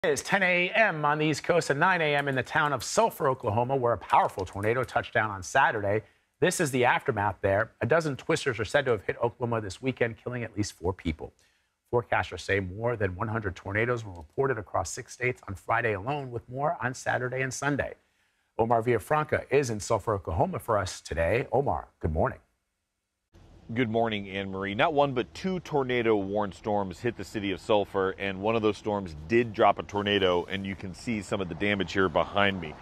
It's 10 a.m. on the East Coast and 9 a.m. in the town of Sulphur, Oklahoma, where a powerful tornado touched down on Saturday. This is the aftermath there. A dozen twisters are said to have hit Oklahoma this weekend, killing at least 4 people. Forecasters say more than 100 tornadoes were reported across 6 states on Friday alone, with more on Saturday and Sunday. Omar Villafranca is in Sulphur, Oklahoma for us today. Omar, good morning. Good morning, Anne-Marie. Not one, but 2 tornado-warned storms hit the city of Sulphur, and one of those storms did drop a tornado, and you can see some of the damage here behind me.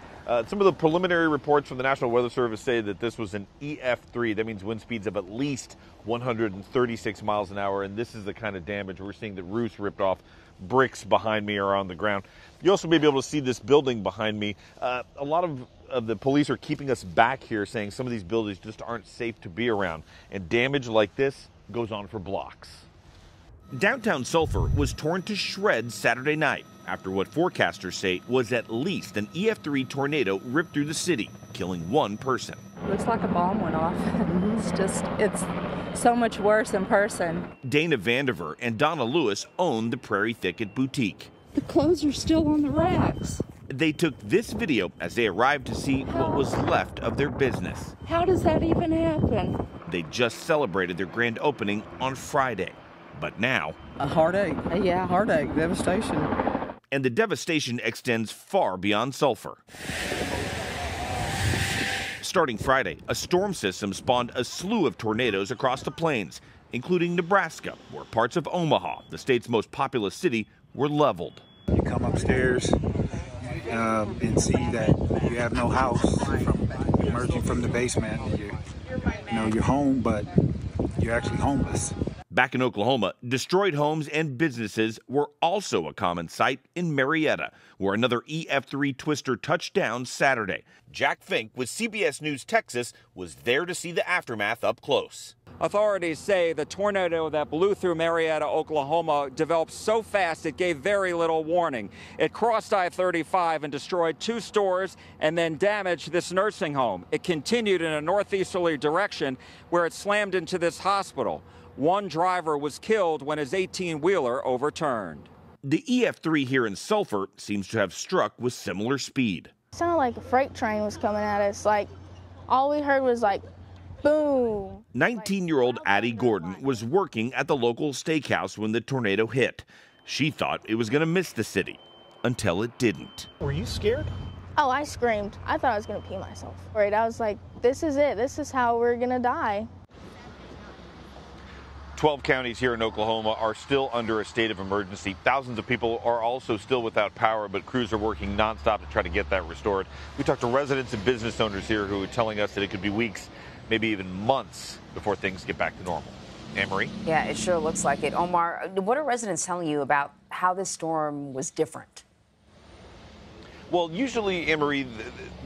Some of the preliminary reports from the National Weather Service say that this was an EF3. That means wind speeds of at least 136 miles an hour, and this is the kind of damage we're seeing. The roofs ripped off, bricks behind me are on the ground. You also may be able to see this building behind me. A lot of the police are keeping us back here, saying some of these buildings just aren't safe to be around, and damage like this goes on for blocks. Downtown Sulphur was torn to shreds Saturday night after what forecasters say was at least an EF3 tornado ripped through the city, killing 1 person. Looks like a bomb went off. It's so much worse in person. Dana Vandiver and Donna Lewis own the Prairie Thicket Boutique. The clothes are still on the racks. They took this video as they arrived to see what was left of their business. How does that even happen? They just celebrated their grand opening on Friday. But now, a heartache. Yeah. Heartache, devastation. And the devastation extends far beyond Sulphur. Starting Friday, a storm system spawned a slew of tornadoes across the plains, including Nebraska, where parts of Omaha, the state's most populous city, were leveled. You come upstairs and see that you have no house from emerging from the basement. You're home, but you're actually homeless. Back in Oklahoma, destroyed homes and businesses were also a common sight in Marietta, where another EF3 twister touched down Saturday. Jack Fink with CBS News Texas was there to see the aftermath up close. Authorities say the tornado that blew through Marietta, Oklahoma, developed so fast it gave very little warning. It crossed I-35 and destroyed 2 stores and then damaged this nursing home. It continued in a northeasterly direction where it slammed into this hospital. 1 driver was killed when his 18-wheeler overturned. The EF3 here in Sulphur seems to have struck with similar speed. It sounded like a freight train was coming at us. Like, all we heard was like, boom. 19-year-old Addie Gordon was working at the local steakhouse when the tornado hit. She thought it was going to miss the city until it didn't. Were you scared? Oh, I screamed. I thought I was going to pee myself. Right, I was like, this is it. This is how we're going to die. 12 counties here in Oklahoma are still under a state of emergency. Thousands of people are also still without power, but crews are working nonstop to try to get that restored. We talked to residents and business owners here who are telling us that it could be weeks, maybe even months before things get back to normal. Anne-Marie? Yeah, it sure looks like it. Omar, what are residents telling you about how this storm was different? Well, usually, Anne-Marie,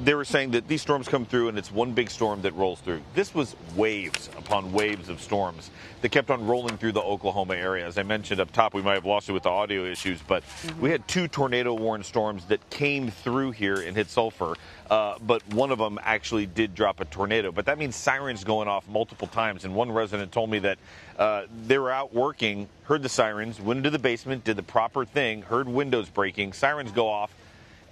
they were saying that these storms come through and it's one big storm that rolls through. This was waves upon waves of storms that kept on rolling through the Oklahoma area. As I mentioned up top, we might have lost it with the audio issues, but we had 2 tornado-warned storms that came through here and hit Sulphur, but one of them actually did drop a tornado. But that means sirens going off multiple times, and one resident told me that they were out working, heard the sirens, went into the basement, did the proper thing, heard windows breaking, sirens go off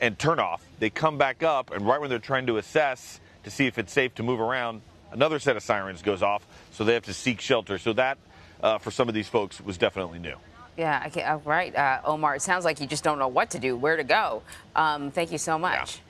and turn off. They come back up, and right when they're trying to assess to see if it's safe to move around, another set of sirens goes off, so they have to seek shelter. So that, for some of these folks, was definitely new. Yeah, right, Omar. It sounds like you just don't know what to do, where to go. Thank you so much. Yeah.